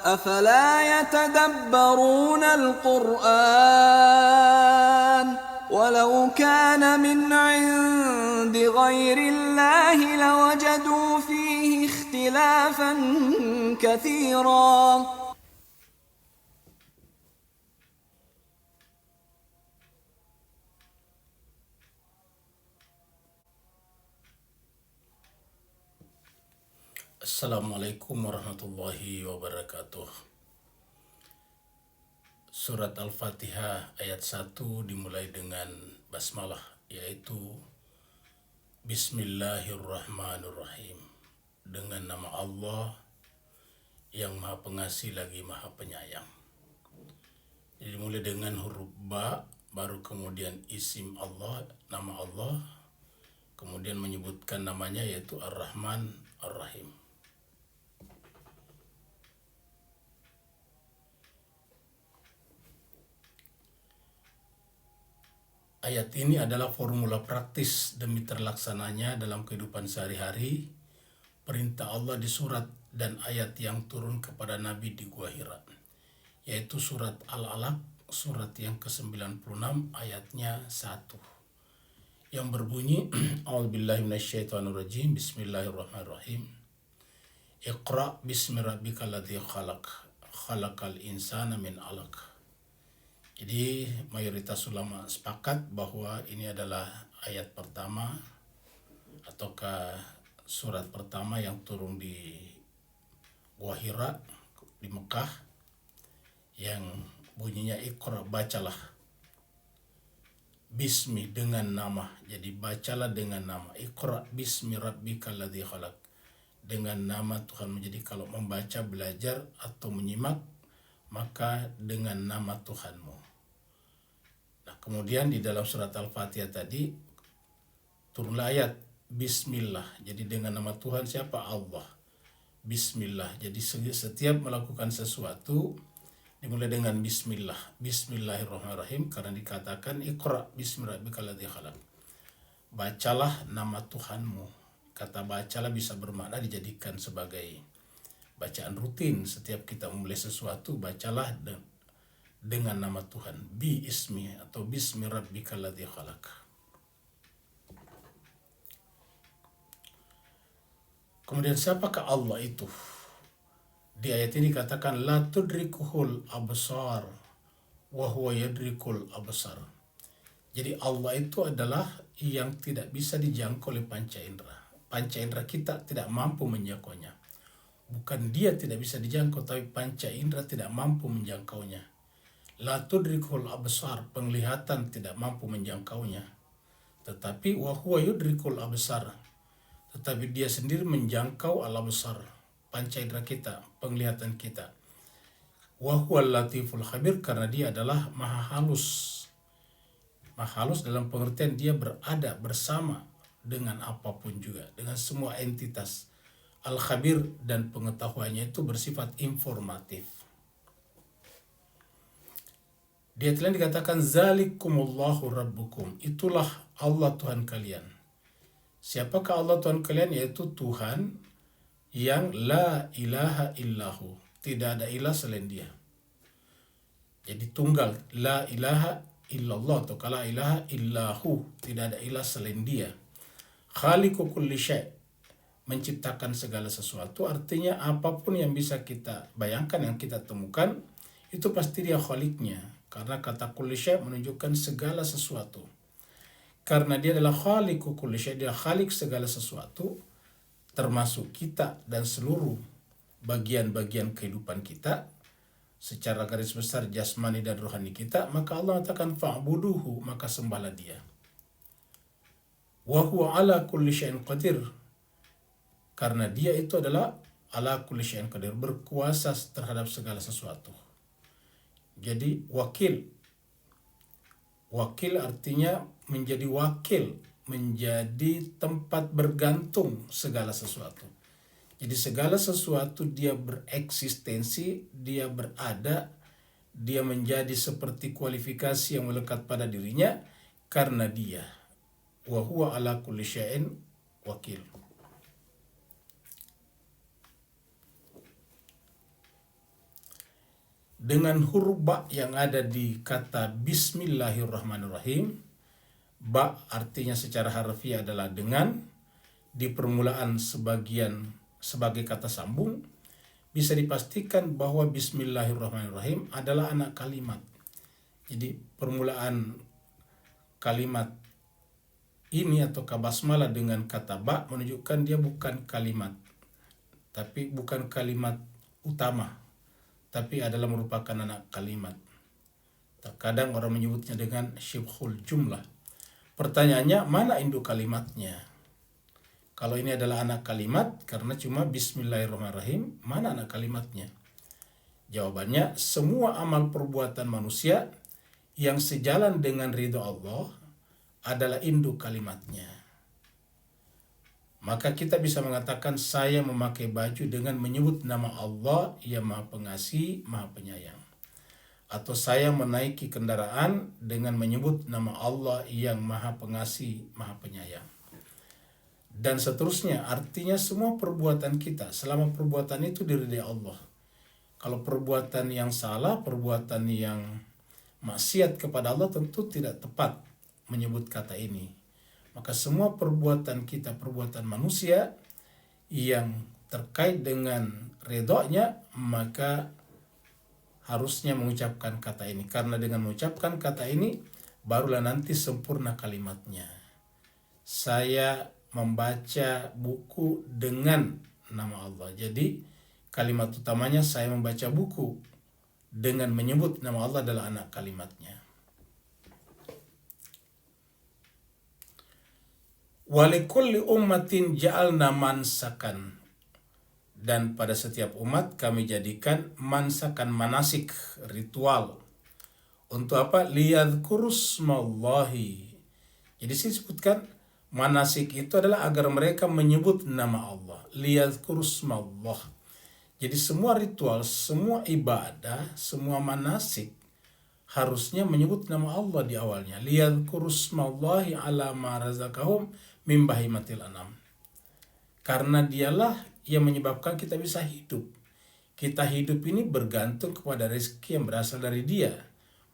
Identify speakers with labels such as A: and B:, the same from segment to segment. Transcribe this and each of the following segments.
A: أفلا يتدبرون القرآن ولو كان من عند غير الله لوجدوا فيه اختلافا كثيرا.
B: Assalamualaikum warahmatullahi wabarakatuh. Surat Al-Fatihah ayat 1 dimulai dengan basmalah, yaitu Bismillahirrahmanirrahim. Dengan nama Allah yang Maha Pengasih lagi Maha Penyayang. Jadi dimulai dengan huruf ba, baru kemudian isim Allah, nama Allah, kemudian menyebutkan namanya yaitu Ar-Rahman Ar-Rahim. Ayat ini adalah formula praktis demi terlaksananya dalam kehidupan sehari-hari perintah Allah di surat dan ayat yang turun kepada Nabi di Gua Hira, yaitu surat Al-Alaq, surat yang ke-96 ayatnya 1, yang berbunyi A'udzubillahi minasyaitonirrajim, Bismillahirrahmanirrahim. Iqra bismi rabbikal ladzi khalaq, khalaqal insana min 'alaq. Jadi mayoritas ulama sepakat bahwa ini adalah ayat pertama ataukah surat pertama yang turun di Gua Hira di Mekah, yang bunyinya Iqra, bacalah, bismi dengan nama, jadi bacalah dengan nama, Iqra bismi rabbikal ladzi khalaq, dengan nama Tuhan. Jadi kalau membaca, belajar atau menyimak, maka dengan nama Tuhanmu. Nah, kemudian di dalam surat Al-Fatihah tadi turunlah ayat Bismillah. Jadi dengan nama Tuhan siapa? Allah. Bismillah. Jadi setiap melakukan sesuatu dimulai dengan Bismillah. Bismillahirrahmanirrahim, karena dikatakan Iqra bismi rabbikal ladzi khalaq. Bacalah nama Tuhanmu. Kata bacalah bisa bermakna dijadikan sebagai bacaan rutin. Setiap kita memulai sesuatu, bacalah dengan nama Tuhan, bi ismi atau bismi rabbikal ladzi khalaq. Kemudian siapakah Allah itu? Di ayat ini dikatakan la tudrikuhul absar wa huwa yadrikul absar. Jadi Allah itu adalah yang tidak bisa dijangkau oleh panca indera. Panca indera kita tidak mampu menjangkaunya. Bukan dia tidak bisa dijangkau, tapi panca indera tidak mampu menjangkaunya. La tudrikul absar, penglihatan tidak mampu menjangkaunya. Tetapi wa huwa yudrikul absar, tetapi dia sendiri menjangkau al-absar, panca indera kita, penglihatan kita. Wa huwal latiful khabir, karena dia adalah maha halus. Maha halus dalam pengertian dia berada bersama dengan apapun juga, dengan semua entitas. Al-khabir, dan pengetahuannya itu bersifat informatif. Di ayat lain dikatakan zalikumullahu rabbukum, itulah Allah Tuhan kalian. Siapakah Allah Tuhan kalian? Yaitu Tuhan yang la ilaha illahu, tidak ada ilah selain dia. Jadi tunggal, la ilaha illallah atau la ilaha illahu, tidak ada ilah selain dia. Khaliqu kulli syai', menciptakan segala sesuatu, artinya apapun yang bisa kita bayangkan, yang kita temukan, itu pasti dia khaliknya. Karena kata kulli syai' menunjukkan segala sesuatu. Karena dia adalah khaliqu kulli syai', dia khalik segala sesuatu, termasuk kita dan seluruh bagian-bagian kehidupan kita, secara garis besar jasmani dan rohani kita, maka Allah katakan fa'buduhu, maka sembahlah dia. Wa huwa ala kulli syai'in qadir, karena dia itu adalah ala kulli syai'in qadir, berkuasa terhadap segala sesuatu. Jadi wakil artinya menjadi wakil, menjadi tempat bergantung segala sesuatu. Jadi segala sesuatu dia bereksistensi, dia berada, dia menjadi seperti kualifikasi yang melekat pada dirinya karena dia. Wa huwa ala kulli syai'in wakil. dengan huruf ba yang ada di kata Bismillahirrahmanirrahim. Ba artinya secara harfiah adalah dengan, di permulaan sebagai kata sambung, bisa dipastikan bahwa Bismillahirrahmanirrahim adalah anak kalimat. Jadi permulaan kalimat ini atau basmalah dengan kata ba menunjukkan dia bukan kalimat, tapi bukan kalimat utama, tapi adalah merupakan anak kalimat. Terkadang orang menyebutnya dengan syibhul jumlah. Pertanyaannya, mana induk kalimatnya? Kalau ini adalah anak kalimat, karena cuma Bismillahirrahmanirrahim, mana anak kalimatnya? Jawabannya, semua amal perbuatan manusia yang sejalan dengan ridho Allah adalah induk kalimatnya. Maka kita bisa mengatakan, saya memakai baju dengan menyebut nama Allah yang Maha Pengasih, Maha Penyayang. Atau saya menaiki kendaraan dengan menyebut nama Allah yang Maha Pengasih, Maha Penyayang. Dan seterusnya, artinya semua perbuatan kita, selama perbuatan itu diridai Allah. Kalau perbuatan yang salah, perbuatan yang maksiat kepada Allah, tentu tidak tepat menyebut kata ini. Maka semua perbuatan kita, perbuatan manusia yang terkait dengan ridhonya, maka harusnya mengucapkan kata ini. Karena dengan mengucapkan kata ini, barulah nanti sempurna kalimatnya. Saya membaca buku dengan nama Allah. Jadi kalimat utamanya saya membaca buku dengan menyebut nama Allah adalah anak kalimatnya. Walikulli ummatin ja'alna mansakan. Dan pada setiap umat kami jadikan mansakan, manasik, ritual. Untuk apa? Liyadhkurusmallahi. Jadi disebutkan manasik itu adalah agar mereka menyebut nama Allah. Liyadhkurusmallah. Jadi semua ritual, semua ibadah, semua manasik harusnya menyebut nama Allah di awalnya. Liyadhkurusmallahi ala ma razaqahum min bahimatil anam. Karena dialah yang menyebabkan kita bisa hidup. Kita hidup ini bergantung kepada rezeki yang berasal dari Dia.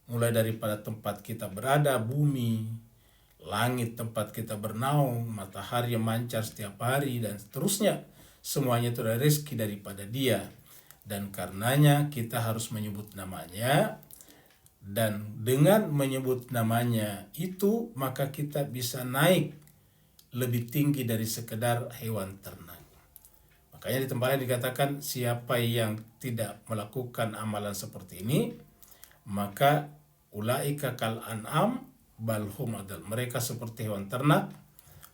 B: Mulai daripada tempat kita berada, bumi, langit tempat kita bernaung, matahari yang mancar setiap hari, dan seterusnya. Semuanya itu adalah rezeki daripada Dia. Dan karenanya kita harus menyebut namanya. Dan dengan menyebut namanya itu, maka kita bisa naik lebih tinggi dari sekedar hewan ternak. Makanya di tempat lain dikatakan, siapa yang tidak melakukan amalan seperti ini, maka ulaika kal an'am bal hum adall. Mereka seperti hewan ternak,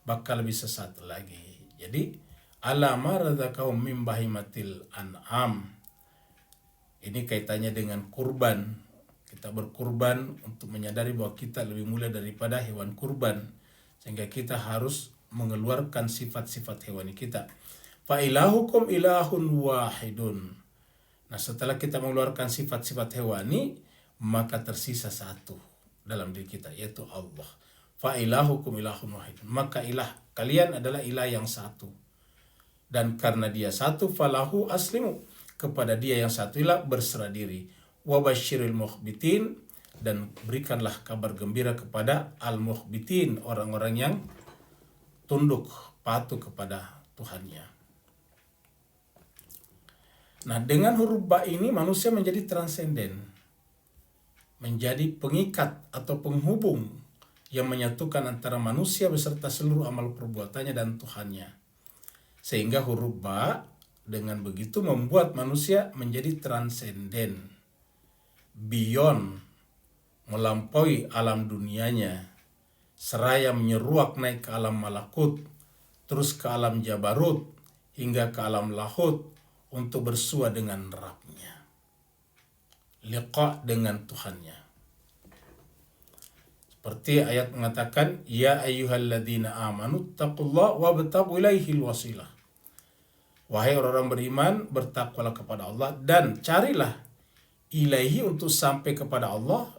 B: bakal lebih sesat lagi. Jadi ala ma razaqahum min bahimatil an'am. Ini kaitannya dengan kurban. Kita berkurban untuk menyadari bahwa kita lebih mulia daripada hewan kurban, sehingga kita harus mengeluarkan sifat-sifat hewani kita. Fa ilahukum ilahun wahidun. Nah, setelah kita mengeluarkan sifat-sifat hewani, maka tersisa satu dalam diri kita, yaitu Allah. Fa ilahukum ilahun wahidun. Maka ilah kalian adalah ilah yang satu. Dan karena Dia satu, falahu aslimu. Kepada Dia yang satu ilah berserah diri. Wa basyiril mukhbitin. Dan berikanlah kabar gembira kepada al-mukhbitin, orang-orang yang tunduk, patuh kepada Tuhannya. Nah, dengan huruf ba ini manusia menjadi transenden, menjadi pengikat atau penghubung yang menyatukan antara manusia beserta seluruh amal perbuatannya dan Tuhannya. Sehingga huruf ba dengan begitu membuat manusia menjadi transenden, beyond, melampaui alam dunianya, seraya menyeruak naik ke alam malakut, terus ke alam jabarut, hingga ke alam lahut, untuk bersua dengan Rabb-Nya, liqa dengan Tuhannya. Seperti ayat mengatakan, ya ayyuhalladzina amanu taqullaha wabtaghu ilaihil wasilah. Wahai orang-orang beriman, bertakwalah kepada Allah dan carilah ilaihi, untuk sampai kepada Allah,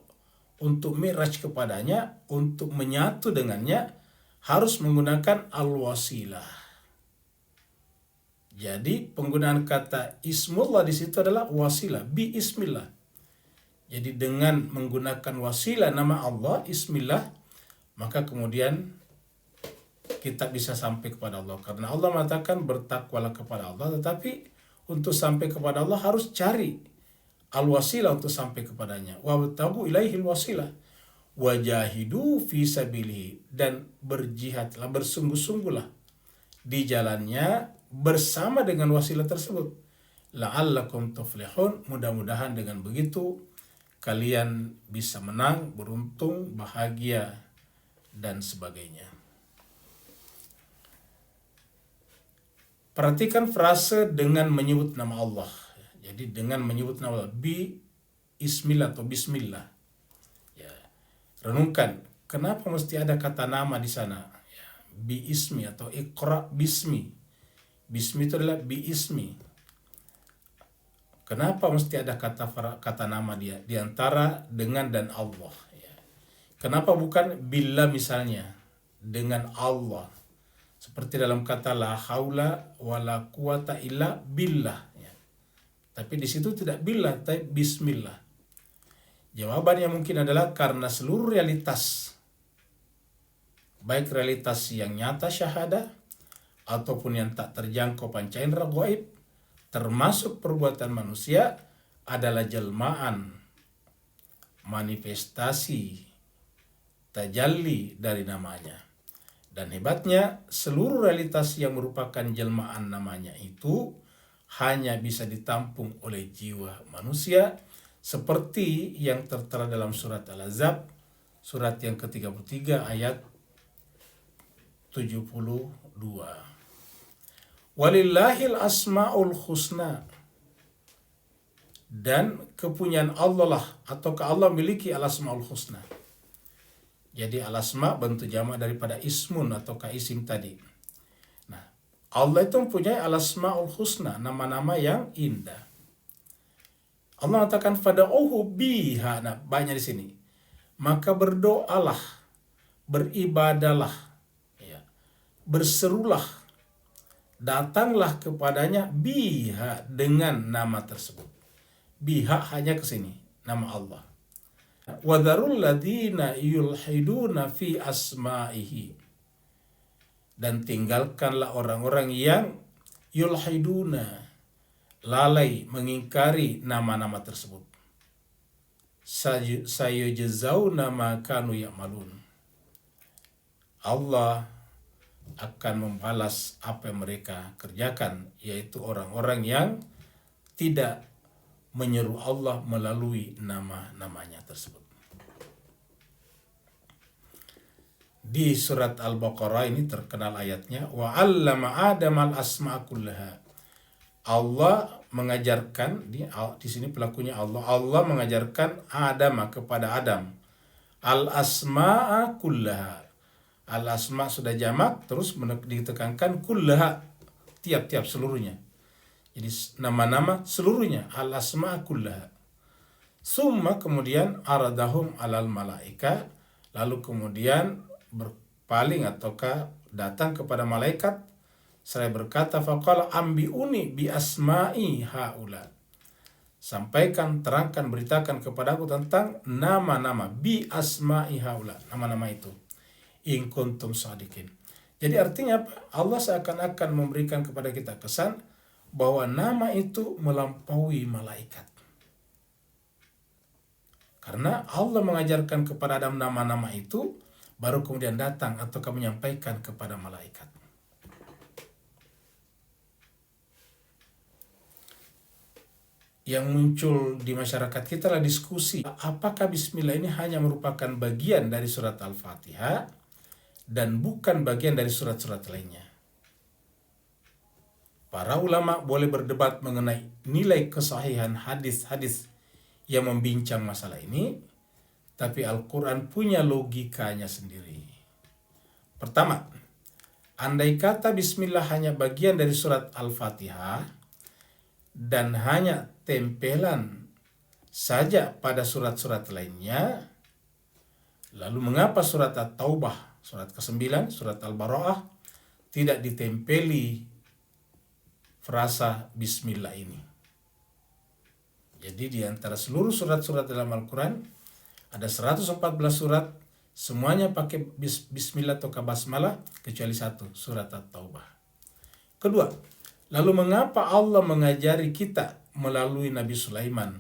B: untuk mi'raj kepadanya, untuk menyatu dengannya, harus menggunakan al-wasilah. Jadi penggunaan kata ismullah di situ adalah wasilah, bi ismillah. Jadi dengan menggunakan wasilah nama Allah, Bismillah, maka kemudian kita bisa sampai kepada Allah. Karena Allah mengatakan bertakwalah kepada Allah, tetapi untuk sampai kepada Allah harus cari al-wasilah untuk sampai kepadanya. Wabtagu ilaihil wasilah wajahidu fi sabilihi, dan berjihadlah, bersungguh-sungguhlah di jalannya bersama dengan wasilah tersebut. La'allakum tuflihun, mudah-mudahan dengan begitu kalian bisa menang, beruntung, bahagia, dan sebagainya. Perhatikan frase dengan menyebut nama Allah. Jadi dengan menyebut nama Allah, Bismillah atau Bismillah. Ya, renungkan, kenapa mesti ada kata nama di sana? Ya, Bi-ismi atau Iqra bismi. Bismi itu adalah Bi-ismi. Kenapa mesti ada kata nama dia di antara dengan dan Allah? Ya. Kenapa bukan billah misalnya, dengan Allah? Seperti dalam kata la haula wala quwata illa billah. Ya. Tapi di situ tidak billah, tapi bismillah. Jawabannya mungkin adalah karena seluruh realitas, baik realitas yang nyata syahadah ataupun yang tak terjangkau panca indera gaib, termasuk perbuatan manusia, adalah jelmaan, manifestasi, tajalli dari namanya. Dan hebatnya, seluruh realitas yang merupakan jelmaan namanya itu hanya bisa ditampung oleh jiwa manusia, seperti yang tertera dalam surat Al-Ahzab, surat yang ke-33 ayat 72. Walillahil asma'ul husna, dan kepunyaan Allah lah, ataukah Allah memiliki al-asma'ul husna. Jadi al-asma bentuk jamak daripada ismun ataukah isim tadi. Nah, Allah itu mempunyai al-asma'ul husna, nama-nama yang indah. Allah mengatakan fada'uhu biha. Nah, banyak di sini. Maka berdoalah, beribadalah, ya, berserulah, datanglah kepadanya biha, dengan nama tersebut. Biha hanya ke sini, nama Allah. Wadharul ladina yulhiduna fi asma'ihi, dan tinggalkanlah orang-orang yang yulhiduna, lalai, mengingkari nama-nama tersebut. Sayujzauna ma kanu ya'malun, Allah akan membalas apa yang mereka kerjakan, yaitu orang-orang yang tidak menyeru Allah melalui nama-namanya tersebut. Di surat Al-Baqarah ini terkenal ayatnya, wa 'allama Adam al-asma'a kullaha. Allah mengajarkan, di sini pelakunya Allah. Allah mengajarkan Adam kepada Adam al-asma'a kullaha. Al-asma sudah jamak, terus ditekankan kullaha, tiap-tiap, seluruhnya. Jadi nama-nama seluruhnya, al-asma' kullaha. Summa, kemudian aradahum alal malaika, lalu kemudian berpaling ataukah datang kepada malaikat, saya berkata faqala ambiuni bi asma'i haula. Sampaikan, terangkan, beritakan kepadaku tentang nama-nama bi asma'i haula, nama-nama itu. In kuntum sadiqin. Jadi artinya apa? Allah seakan-akan memberikan kepada kita kesan bahwa nama itu melampaui malaikat. Karena Allah mengajarkan kepada Adam nama-nama itu, baru kemudian datang atau menyampaikan kepada malaikat. Yang muncul di masyarakat kita adalah diskusi, apakah Bismillah ini hanya merupakan bagian dari surat Al-Fatihah dan bukan bagian dari surat-surat lainnya. Para ulama boleh berdebat mengenai nilai kesahihan hadis-hadis yang membincang masalah ini, tapi Al-Quran punya logikanya sendiri. Pertama, andai kata Bismillah hanya bagian dari surat Al-Fatihah dan hanya tempelan saja pada surat-surat lainnya, lalu mengapa surat At-Taubah, surat ke-9, surat Al-Bara'ah tidak ditempeli frasa Bismillah ini? Jadi di antara seluruh surat-surat dalam Al-Quran ada 114 surat, semuanya pakai bismillah atau basmalah kecuali satu, surat At-Taubah. Kedua, lalu mengapa Allah mengajari kita melalui Nabi Sulaiman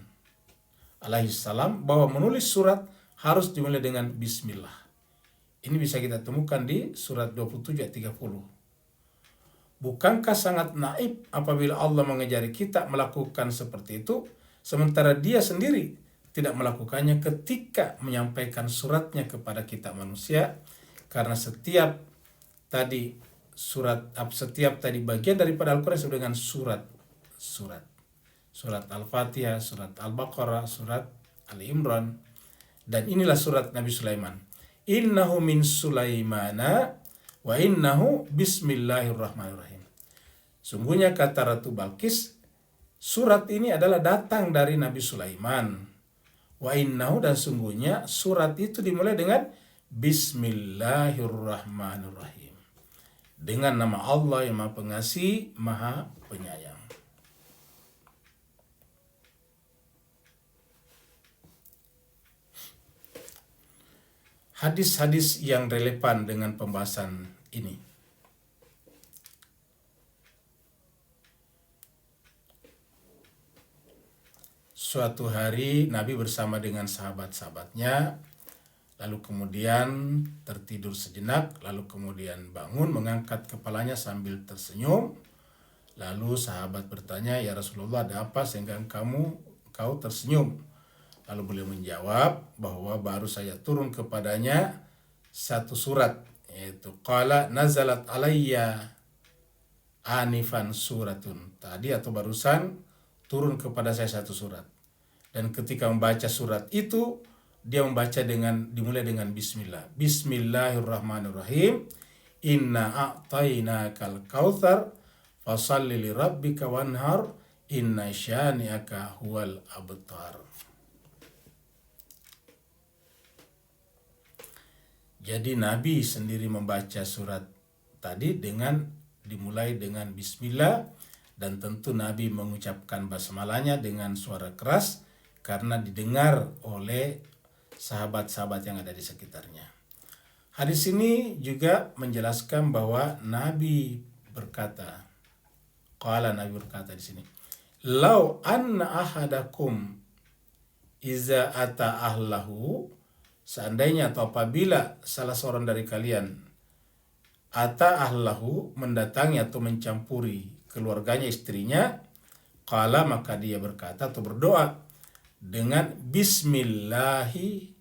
B: alaihissalam bahwa menulis surat harus dimulai dengan bismillah? Ini bisa kita temukan di surat 27 ayat 30. Bukankah sangat naif apabila Allah mengajari kita melakukan seperti itu, sementara dia sendiri tidak melakukannya ketika menyampaikan suratnya kepada kita manusia? Karena setiap tadi bagian daripada Al-Quran disebut dengan surat. Surat Al-Fatihah, surat Al-Baqarah, surat Al-Imran. Dan inilah surat Nabi Sulaiman. Innahu min Sulaimana wa innahu bismillahirrahmanirrahim. Sungguhnya kata Ratu Balkis, surat ini adalah datang dari Nabi Sulaiman. Wa innahu, dan sungguhnya surat itu dimulai dengan bismillahirrahmanirrahim. Dengan nama Allah yang Maha Pengasih, Maha Penyayang. Hadis-hadis yang relevan dengan pembahasan ini. Suatu hari Nabi bersama dengan sahabat-sahabatnya, lalu kemudian tertidur sejenak, lalu kemudian bangun mengangkat kepalanya sambil tersenyum. Lalu sahabat bertanya, "Ya Rasulullah, ada apa sehingga kau tersenyum?" Lalu beliau menjawab bahwa baru saya turun kepadanya satu surat, yaitu qala nazalat alayya anifan suratun. Tadi atau barusan turun kepada saya satu surat. Dan ketika membaca surat itu, dia membaca dimulai dengan bismillah. Bismillahirrahmanirrahim. Inna a'tainakal kautsar fasalli li rabbika wanhar inna syani'aka huwal abtar. Jadi Nabi sendiri membaca surat tadi dimulai dengan bismillah, dan tentu Nabi mengucapkan basmalahnya dengan suara keras karena didengar oleh sahabat-sahabat yang ada di sekitarnya. Hadis ini juga menjelaskan bahwa Nabi berkata di sini, "Lau anna ahadakum iza ata ahlahu," seandainya atau apabila salah seorang dari kalian ata ahlahu, mendatangi atau mencampuri keluarganya, istrinya, qala, maka dia berkata atau berdoa dengan bismillahi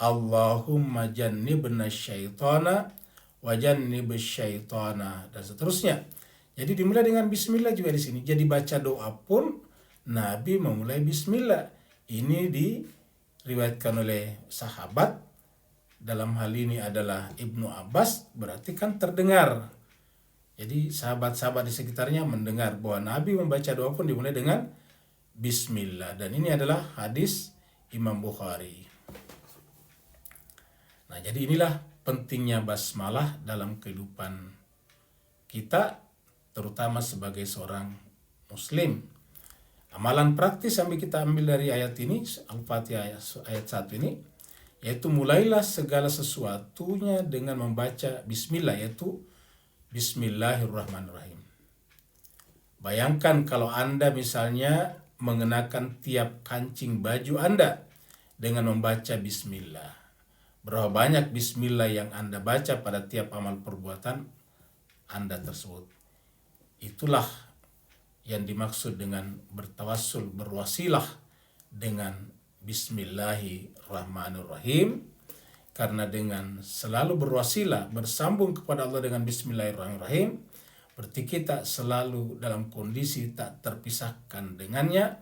B: Allahumma jannibna syaitana wa jannibus syaitana, dan seterusnya. Jadi dimulai dengan bismillah juga di sini. Jadi baca doa pun Nabi memulai bismillah. Ini diriwayatkan oleh sahabat, dalam hal ini adalah Ibnu Abbas, berarti kan terdengar. Jadi sahabat-sahabat di sekitarnya mendengar bahwa Nabi membaca doa pun dimulai dengan bismillah. Dan ini adalah hadis Imam Bukhari. Nah, jadi inilah pentingnya basmalah dalam kehidupan kita, terutama sebagai seorang muslim. Amalan praktis yang kita ambil dari ayat ini, Al-Fatihah ayat 1 ini, yaitu mulailah segala sesuatunya dengan membaca bismillah, yaitu bismillahirrahmanirrahim. Bayangkan kalau Anda misalnya mengenakan tiap kancing baju Anda dengan membaca bismillah. Berapa banyak bismillah yang Anda baca pada tiap amal perbuatan Anda tersebut. Itulah yang dimaksud dengan bertawassul, berwasilah dengan bismillahirrahmanirrahim. Karena dengan selalu berwasilah, bersambung kepada Allah dengan bismillahirrahmanirrahim, berarti kita selalu dalam kondisi tak terpisahkan dengannya,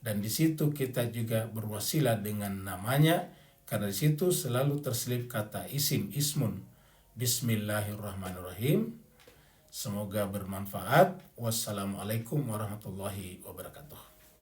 B: dan di situ kita juga berwasilah dengan namanya, karena di situ selalu terselip kata ismun, bismillahirrahmanirrahim. Semoga bermanfaat. Wassalamualaikum warahmatullahi wabarakatuh.